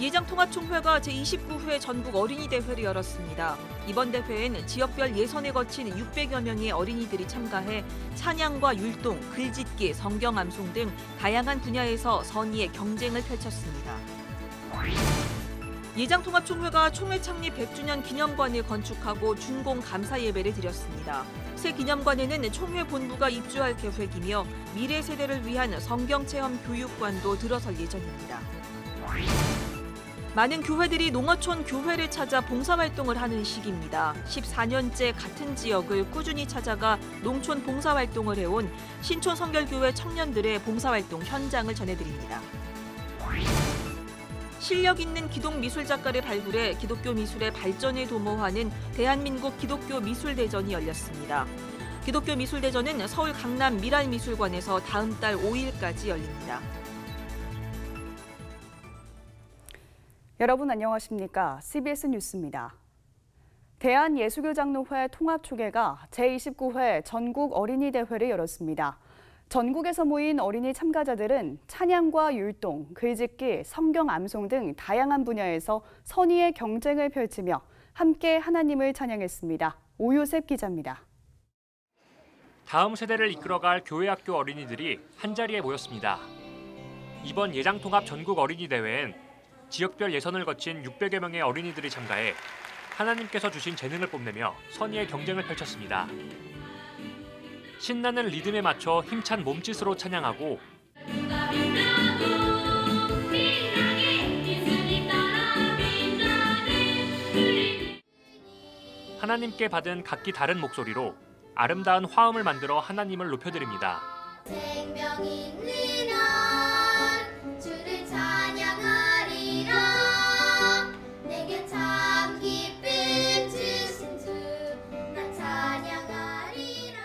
예장통합총회가 제29회 전국 어린이 대회를 열었습니다. 이번 대회엔 지역별 예선에 거친 600여 명의 어린이들이 참가해 찬양과 율동, 글짓기, 성경 암송 등 다양한 분야에서 선의의 경쟁을 펼쳤습니다. 예장통합총회가 총회 창립 100주년 기념관을 건축하고 준공 감사 예배를 드렸습니다. 새 기념관에는 총회 본부가 입주할 계획이며 미래 세대를 위한 성경체험 교육관도 들어설 예정입니다. 많은 교회들이 농어촌 교회를 찾아 봉사활동을 하는 시기입니다. 14년째 같은 지역을 꾸준히 찾아가 농촌 봉사활동을 해온 신촌 성결교회 청년들의 봉사활동 현장을 전해드립니다. 실력 있는 기독 미술 작가를 발굴해 기독교 미술의 발전을 도모하는 대한민국 기독교 미술대전이 열렸습니다. 기독교 미술대전은 서울 강남 미랄미술관에서 다음 달 5일까지 열립니다. 여러분 안녕하십니까? CBS 뉴스입니다. 대한예수교장로회 통합총회가 제29회 전국 어린이 대회를 열었습니다. 전국에서 모인 어린이 참가자들은 찬양과 율동, 글짓기, 성경 암송 등 다양한 분야에서 선의의 경쟁을 펼치며 함께 하나님을 찬양했습니다. 오요셉 기자입니다. 다음 세대를 이끌어갈 교회학교 어린이들이 한자리에 모였습니다. 이번 예장통합 전국 어린이 대회엔 지역별 예선을 거친 600여 명의 어린이들이 참가해 하나님께서 주신 재능을 뽐내며 선의의 경쟁을 펼쳤습니다. 신나는 리듬에 맞춰 힘찬 몸짓으로 찬양하고 하나님께 받은 각기 다른 목소리로 아름다운 화음을 만들어 하나님을 높여드립니다. 생명 있는 한 주를 찬양하리라. 내게 참 기쁨 주신 주 나 찬양하리라.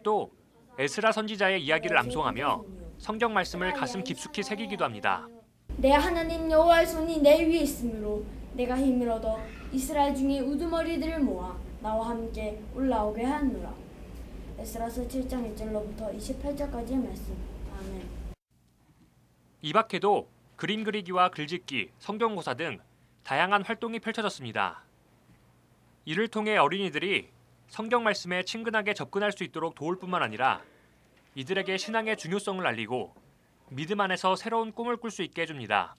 또 에스라 선지자의 이야기를 암송하며 성경 말씀을 가슴 깊숙이 새기기도 합니다. 내 하나님 여호와의 손이 내 위에 있으므로 내가 힘을 얻어 이스라엘 중에 우두머리들을 모아 나와 함께 올라오게 하노라. 에스라서 7장 1절로부터 28절까지의 말씀. 아멘. 이 밖에도 그림 그리기와 글짓기, 성경고사 등 다양한 활동이 펼쳐졌습니다. 이를 통해 어린이들이 성경 말씀에 친근하게 접근할 수 있도록 도울 뿐만 아니라 이들에게 신앙의 중요성을 알리고 믿음 안에서 새로운 꿈을 꿀 수 있게 해줍니다.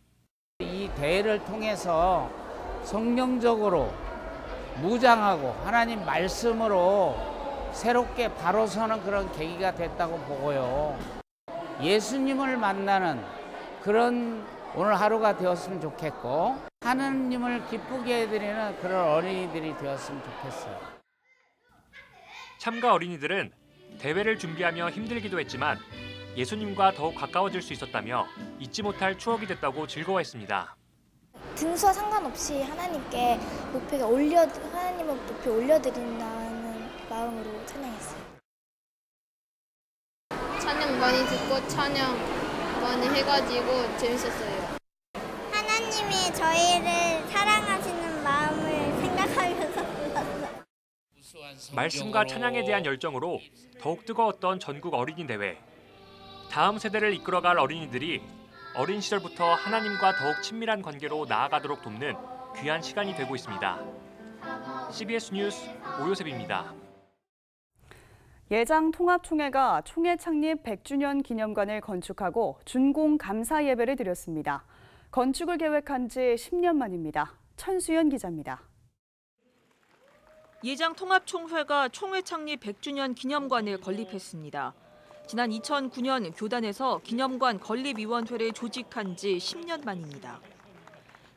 이 대회를 통해서 성경적으로 무장하고 하나님 말씀으로 새롭게 바로 서는 그런 계기가 됐다고 보고요. 예수님을 만나는 그런 오늘 하루가 되었으면 좋겠고 하나님을 기쁘게 해드리는 그런 어린이들이 되었으면 좋겠어요. 참가 어린이들은 대회를 준비하며 힘들기도 했지만 예수님과 더욱 가까워질 수 있었다며 잊지 못할 추억이 됐다고 즐거워했습니다. 등수와 상관없이 하나님께 하나님을 높이 올려드린다는 마음으로 찬양했어요. 찬양 많이 듣고 찬양 많이 해가지고 재밌었어요. 하나님이 저희를 사랑하시는 마음을 생각하면서 불렀어요. 말씀과 찬양에 대한 열정으로 더욱 뜨거웠던 전국 어린이 대회. 다음 세대를 이끌어갈 어린이들이 어린 시절부터 하나님과 더욱 친밀한 관계로 나아가도록 돕는 귀한 시간이 되고 있습니다. CBS 뉴스 오요셉입니다. 예장통합총회가 총회 창립 100주년 기념관을 건축하고 준공 감사 예배를 드렸습니다. 건축을 계획한 지 10년 만입니다. 천수연 기자입니다. 예장통합총회가 총회 창립 100주년 기념관을 건립했습니다. 지난 2009년 교단에서 기념관 건립위원회를 조직한 지 10년 만입니다.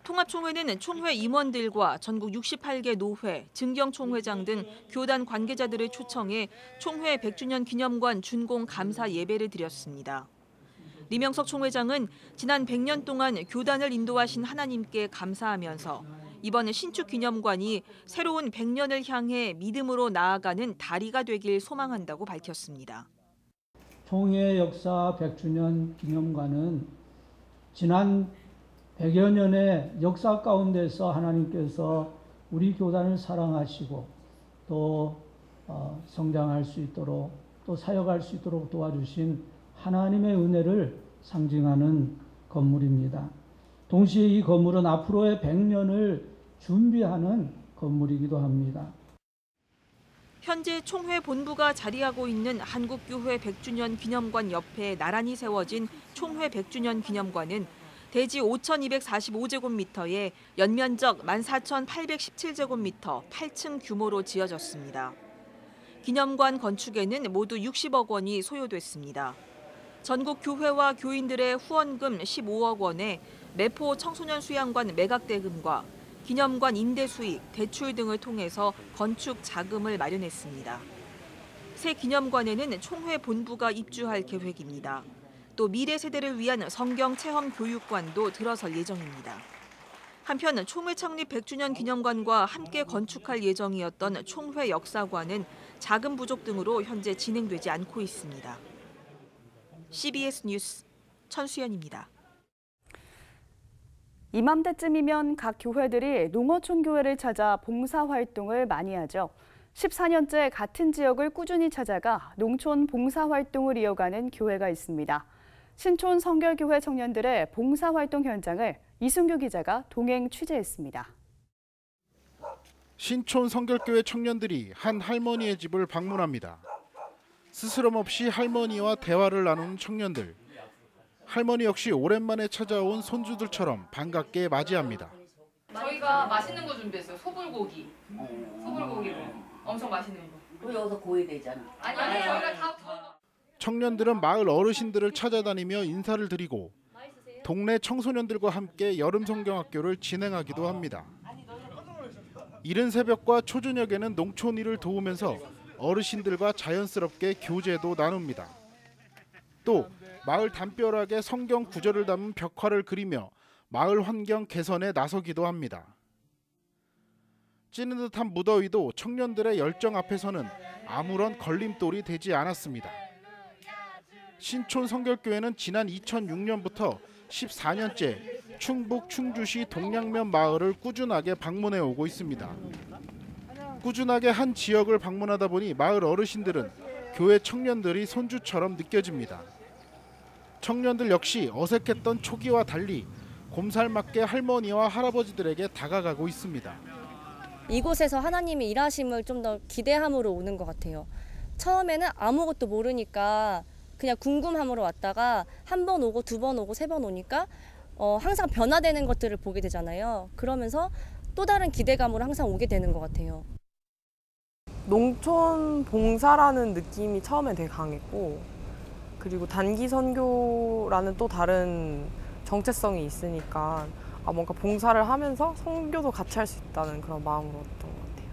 통합총회는 총회 임원들과 전국 68개 노회, 증경총회장 등 교단 관계자들을 초청해 총회 100주년 기념관 준공 감사 예배를 드렸습니다. 리명석 총회장은 지난 100년 동안 교단을 인도하신 하나님께 감사하면서 이번 신축 기념관이 새로운 100년을 향해 믿음으로 나아가는 다리가 되길 소망한다고 밝혔습니다. 총회 역사 100주년 기념관은 지난 100여 년의 역사 가운데서 하나님께서 우리 교단을 사랑하시고 또 성장할 수 있도록 또 사역할 수 있도록 도와주신 하나님의 은혜를 상징하는 건물입니다. 동시에 이 건물은 앞으로의 100년을 준비하는 건물이기도 합니다. 현재 총회 본부가 자리하고 있는 한국교회 100주년 기념관 옆에 나란히 세워진 총회 100주년 기념관은 대지 5,245제곱미터에 연면적 14,817제곱미터 8층 규모로 지어졌습니다. 기념관 건축에는 모두 60억 원이 소요됐습니다. 전국 교회와 교인들의 후원금 15억 원에 매포 청소년 수양관 매각 대금과 기념관 임대 수익, 대출 등을 통해서 건축 자금을 마련했습니다. 새 기념관에는 총회 본부가 입주할 계획입니다. 또 미래 세대를 위한 성경 체험 교육관도 들어설 예정입니다. 한편 총회 창립 100주년 기념관과 함께 건축할 예정이었던 총회 역사관은 자금 부족 등으로 현재 진행되지 않고 있습니다. CBS 뉴스 천수연입니다. 이맘때쯤이면 각 교회들이 농어촌 교회를 찾아 봉사활동을 많이 하죠. 14년째 같은 지역을 꾸준히 찾아가 농촌 봉사활동을 이어가는 교회가 있습니다. 신촌 성결교회 청년들의 봉사활동 현장을 이승규 기자가 동행 취재했습니다. 신촌 성결교회 청년들이 한 할머니의 집을 방문합니다. 스스럼 없이 할머니와 대화를 나누는 청년들. 할머니 역시 오랜만에 찾아온 손주들처럼 반갑게 맞이합니다. 저희가 맛있는 거 준비했어요. 소불고기. 소불고기로. 엄청 맛있는 거. 또 여기서 고이 되잖아. 아니 저희가 다 구워. 청년들은 마을 어르신들을 찾아다니며 인사를 드리고 동네 청소년들과 함께 여름 성경학교를 진행하기도 합니다. 이른 새벽과 초저녁에는 농촌 일을 도우면서 어르신들과 자연스럽게 교제도 나눕니다. 또 마을 담벼락에 성경 구절을 담은 벽화를 그리며 마을 환경 개선에 나서기도 합니다. 찌는 듯한 무더위도 청년들의 열정 앞에서는 아무런 걸림돌이 되지 않았습니다. 신촌 성결교회는 지난 2006년부터 14년째 충북 충주시 동량면 마을을 꾸준하게 방문해 오고 있습니다. 꾸준하게 한 지역을 방문하다 보니 마을 어르신들은 교회 청년들이 손주처럼 느껴집니다. 청년들 역시 어색했던 초기와 달리 곰살맞게 할머니와 할아버지들에게 다가가고 있습니다. 이곳에서 하나님이 일하심을 좀 더 기대함으로 오는 것 같아요. 처음에는 아무것도 모르니까 그냥 궁금함으로 왔다가 한 번 오고 두 번 오고 세 번 오니까 항상 변화되는 것들을 보게 되잖아요. 그러면서 또 다른 기대감으로 항상 오게 되는 것 같아요. 농촌 봉사라는 느낌이 처음에 되게 강했고, 그리고 단기 선교라는 또 다른 정체성이 있으니까 뭔가 봉사를 하면서 선교도 같이 할 수 있다는 그런 마음으로 왔던 것 같아요.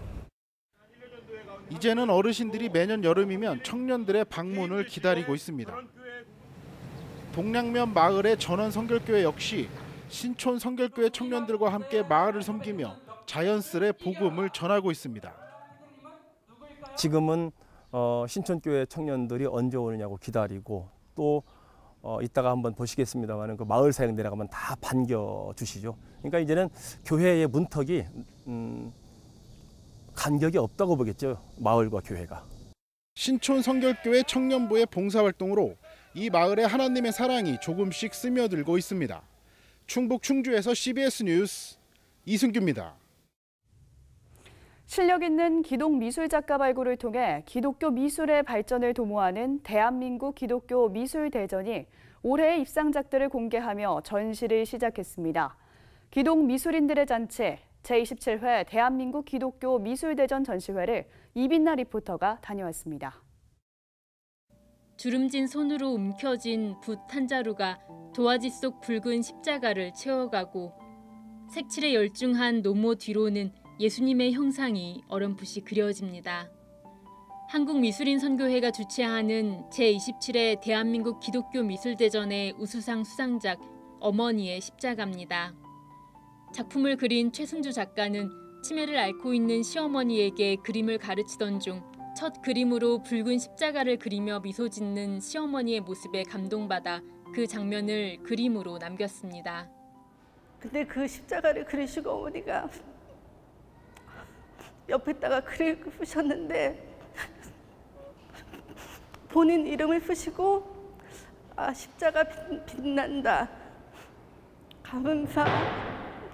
이제는 어르신들이 매년 여름이면 청년들의 방문을 기다리고 있습니다. 동량면 마을의 전원 성결교회 역시 신촌 성결교회 청년들과 함께 마을을 섬기며 자연스레 복음을 전하고 있습니다. 지금은 신촌교회 청년들이 언제 오느냐고 기다리고 또 이따가 한번 보시겠습니다만 그 마을 사역 내려가면 다 반겨주시죠. 그러니까 이제는 교회의 문턱이 간격이 없다고 보겠죠. 마을과 교회가. 신촌 성결교회 청년부의 봉사활동으로 이 마을에 하나님의 사랑이 조금씩 스며들고 있습니다. 충북 충주에서 CBS 뉴스 이승규입니다. 실력 있는 기독 미술 작가 발굴을 통해 기독교 미술의 발전을 도모하는 대한민국 기독교 미술대전이 올해의 입상작들을 공개하며 전시를 시작했습니다. 기독 미술인들의 잔치 제27회 대한민국 기독교 미술대전 전시회를 이빈나 리포터가 다녀왔습니다. 주름진 손으로 움켜쥔 붓 한 자루가 도화지 속 붉은 십자가를 채워가고 색칠에 열중한 노모 뒤로는 예수님의 형상이 어렴풋이 그려집니다. 한국미술인선교회가 주최하는 제27회 대한민국 기독교 미술대전의 우수상 수상작 어머니의 십자가입니다. 작품을 그린 최승주 작가는 치매를 앓고 있는 시어머니에게 그림을 가르치던 중 첫 그림으로 붉은 십자가를 그리며 미소 짓는 시어머니의 모습에 감동받아 그 장면을 그림으로 남겼습니다. 근데 그 십자가를 그리시고 어머니가 옆에다가 글을 푸셨는데 본인 이름을 푸시고 십자가 빛난다.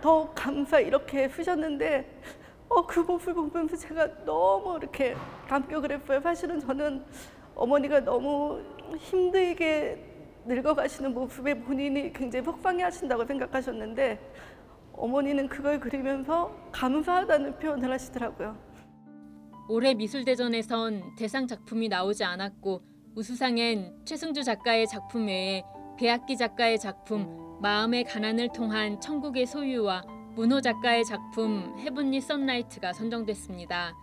더 감사 이렇게 쓰셨는데 그 모습을 보면서 제가 너무 이렇게 감격을 했어요. 사실은 저는 어머니가 너무 힘들게 늙어가시는 모습에 본인이 굉장히 속상해 하신다고 생각하셨는데 어머니는 그걸 그리면서 감사하다는 표현을 하시더라고요. 올해 미술대전에선 대상 작품이 나오지 않았고 우수상엔 최승주 작가의 작품 외에 배학기 작가의 작품 마음의 가난을 통한 천국의 소유와 문호 작가의 작품 헤븐리 선라이트가 선정됐습니다.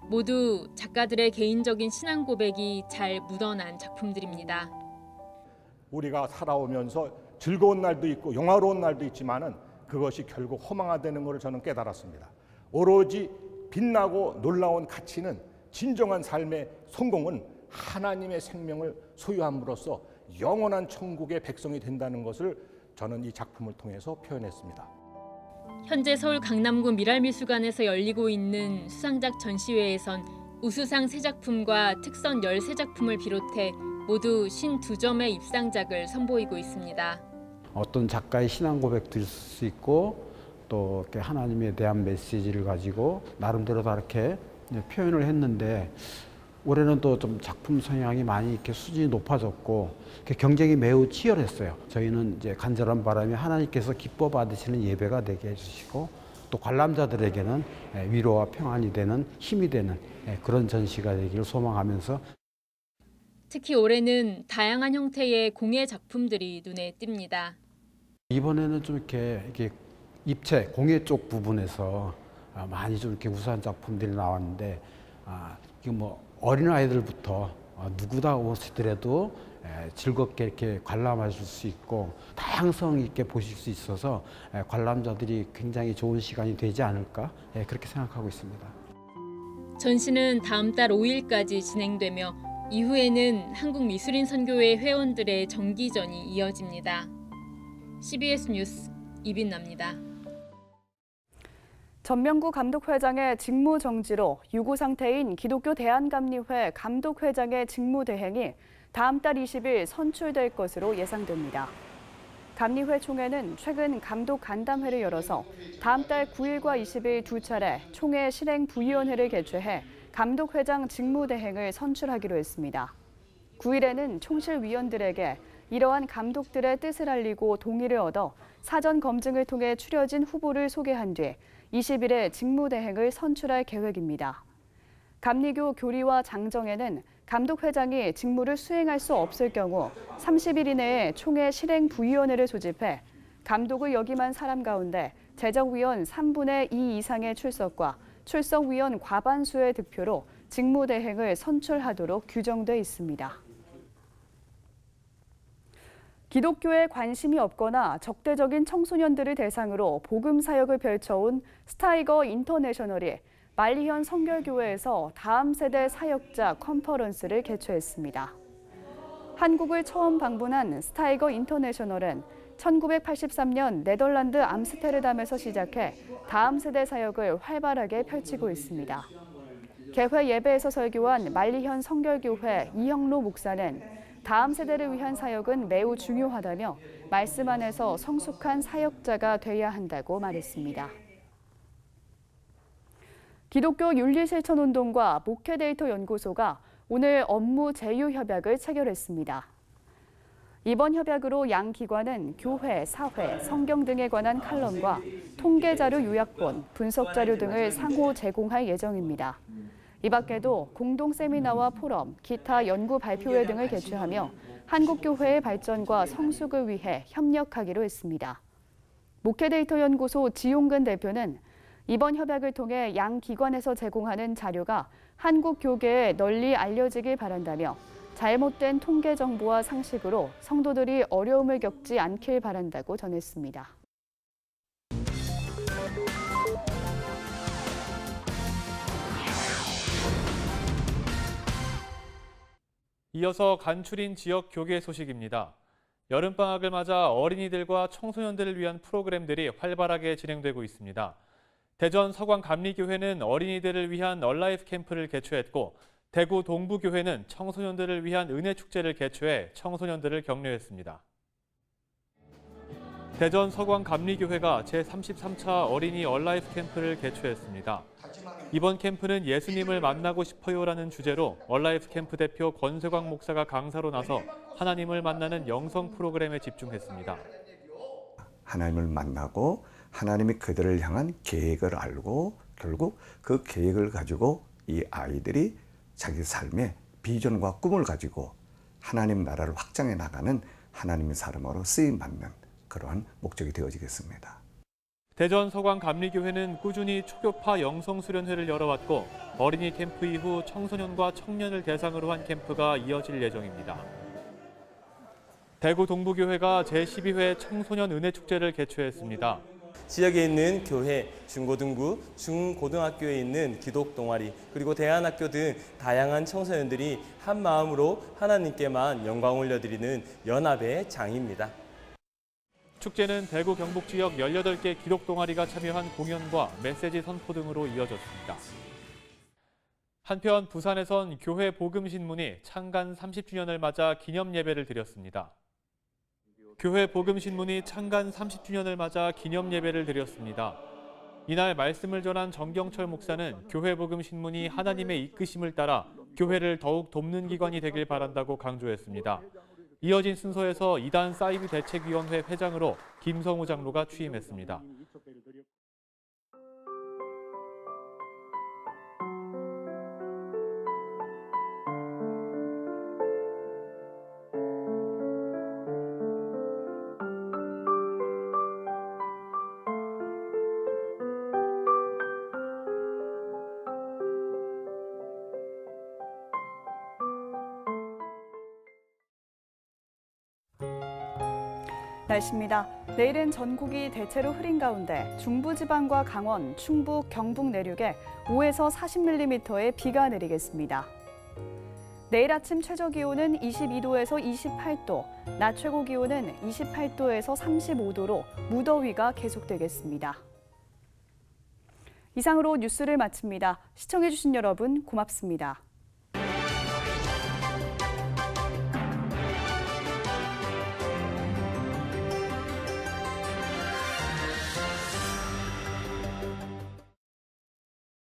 모두 작가들의 개인적인 신앙 고백이 잘 묻어난 작품들입니다. 우리가 살아오면서 즐거운 날도 있고 영화로운 날도 있지만은 그것이 결국 허망화되는 것을 저는 깨달았습니다. 오로지 빛나고 놀라운 가치는 진정한 삶의 성공은 하나님의 생명을 소유함으로써 영원한 천국의 백성이 된다는 것을 저는 이 작품을 통해서 표현했습니다. 현재 서울 강남구 미랄미술관에서 열리고 있는 수상작 전시회에선 우수상 3작품과 특선 13작품을 비롯해 모두 52점의 입상작을 선보이고 있습니다. 어떤 작가의 신앙 고백도 있을 수 있고 또 이렇게 하나님에 대한 메시지를 가지고 나름대로 다 이렇게 표현을 했는데 올해는 또 좀 작품 성향이 많이 이렇게 수준이 높아졌고 경쟁이 매우 치열했어요. 저희는 이제 간절한 바람이 하나님께서 기뻐 받으시는 예배가 되게 해주시고 또 관람자들에게는 위로와 평안이 되는 힘이 되는 그런 전시가 되기를 소망하면서 특히 올해는 다양한 형태의 공예 작품들이 눈에 띕니다. 이번에는 좀 이렇게 입체 공예 쪽 부분에서 많이 좀 이렇게 우수한 작품들이 나왔는데 이게 뭐 어린 아이들부터 누구다 오시더라도 즐겁게 이렇게 관람하실 수 있고 다양성 있게 보실 수 있어서 관람자들이 굉장히 좋은 시간이 되지 않을까 그렇게 생각하고 있습니다. 전시는 다음 달 5일까지 진행되며 이후에는 한국미술인선교회 회원들의 정기전이 이어집니다. CBS 뉴스 이빈나입니다. 전명구 감독회장의 직무 정지로 유고 상태인 기독교 대한감리회 감독회장의 직무대행이 다음 달 20일 선출될 것으로 예상됩니다. 감리회 총회는 최근 감독 간담회를 열어서 다음 달 9일과 20일 두 차례 총회 실행부위원회를 개최해 감독회장 직무대행을 선출하기로 했습니다. 9일에는 총실위원들에게 이러한 감독들의 뜻을 알리고 동의를 얻어 사전 검증을 통해 추려진 후보를 소개한 뒤 20일에 직무대행을 선출할 계획입니다. 감리교 교리와 장정에는 감독회장이 직무를 수행할 수 없을 경우 30일 이내에 총회 실행부위원회를 소집해 감독을 역임한 사람 가운데 제적위원 3분의 2 이상의 출석과 출석위원 과반수의 득표로 직무대행을 선출하도록 규정돼 있습니다. 기독교에 관심이 없거나 적대적인 청소년들을 대상으로 복음 사역을 펼쳐온 스타이거 인터내셔널이 만리현 성결교회에서 다음 세대 사역자 컨퍼런스를 개최했습니다. 한국을 처음 방문한 스타이거 인터내셔널은 1983년 네덜란드 암스테르담에서 시작해 다음 세대 사역을 활발하게 펼치고 있습니다. 개회 예배에서 설교한 만리현 성결교회 이형로 목사는 다음 세대를 위한 사역은 매우 중요하다며 말씀 안에서 성숙한 사역자가 돼야 한다고 말했습니다. 기독교 윤리실천운동과 목회데이터 연구소가 오늘 업무 제휴 협약을 체결했습니다. 이번 협약으로 양 기관은 교회, 사회, 성경 등에 관한 칼럼과 통계자료 요약본, 분석자료 등을 상호 제공할 예정입니다. 이 밖에도 공동 세미나와 포럼, 기타 연구 발표회 등을 개최하며 한국교회의 발전과 성숙을 위해 협력하기로 했습니다. 목회데이터 연구소 지용근 대표는 이번 협약을 통해 양 기관에서 제공하는 자료가 한국 교계에 널리 알려지길 바란다며 잘못된 통계 정보와 상식으로 성도들이 어려움을 겪지 않길 바란다고 전했습니다. 이어서 간추린 지역 교계 소식입니다. 여름방학을 맞아 어린이들과 청소년들을 위한 프로그램들이 활발하게 진행되고 있습니다. 대전 서광감리교회는 어린이들을 위한 얼라이프 캠프를 개최했고 대구 동부교회는 청소년들을 위한 은혜축제를 개최해 청소년들을 격려했습니다. 대전 서광 감리교회가 제33차 어린이 얼라이프 캠프를 개최했습니다. 이번 캠프는 예수님을 만나고 싶어요라는 주제로 얼라이프 캠프 대표 권세광 목사가 강사로 나서 하나님을 만나는 영성 프로그램에 집중했습니다. 하나님을 만나고 하나님이 그들을 향한 계획을 알고 결국 그 계획을 가지고 이 아이들이 자기 삶의 비전과 꿈을 가지고 하나님 나라를 확장해 나가는 하나님의 사람으로 쓰임받는 그러한 목적이 되어지겠습니다. 대전 서광 감리교회는 꾸준히 초교파 영성수련회를 열어왔고 어린이 캠프 이후 청소년과 청년을 대상으로 한 캠프가 이어질 예정입니다. 대구 동부교회가 제12회 청소년 은혜축제를 개최했습니다. 지역에 있는 교회, 중고등부, 중고등학교에 있는 기독 동아리, 그리고 대안학교 등 다양한 청소년들이 한 마음으로 하나님께만 영광 올려드리는 연합의 장입니다. 축제는 대구 경북 지역 18개 기독 동아리가 참여한 공연과 메시지 선포 등으로 이어졌습니다. 한편 부산에선 교회 복음신문이 창간 30주년을 맞아 기념 예배를 드렸습니다. 교회 복음신문이 창간 30주년을 맞아 기념 예배를 드렸습니다. 이날 말씀을 전한 정경철 목사는 교회 복음신문이 하나님의 이끄심을 따라 교회를 더욱 돕는 기관이 되길 바란다고 강조했습니다. 이어진 순서에서 이단 사이비 대책위원회 회장으로 김성우 장로가 취임했습니다. 날씨입니다. 내일은 전국이 대체로 흐린 가운데 중부지방과 강원, 충북, 경북 내륙에 5에서 40mm의 비가 내리겠습니다. 내일 아침 최저기온은 22도에서 28도, 낮 최고기온은 28도에서 35도로 무더위가 계속되겠습니다. 이상으로 뉴스를 마칩니다. 시청해주신 여러분 고맙습니다.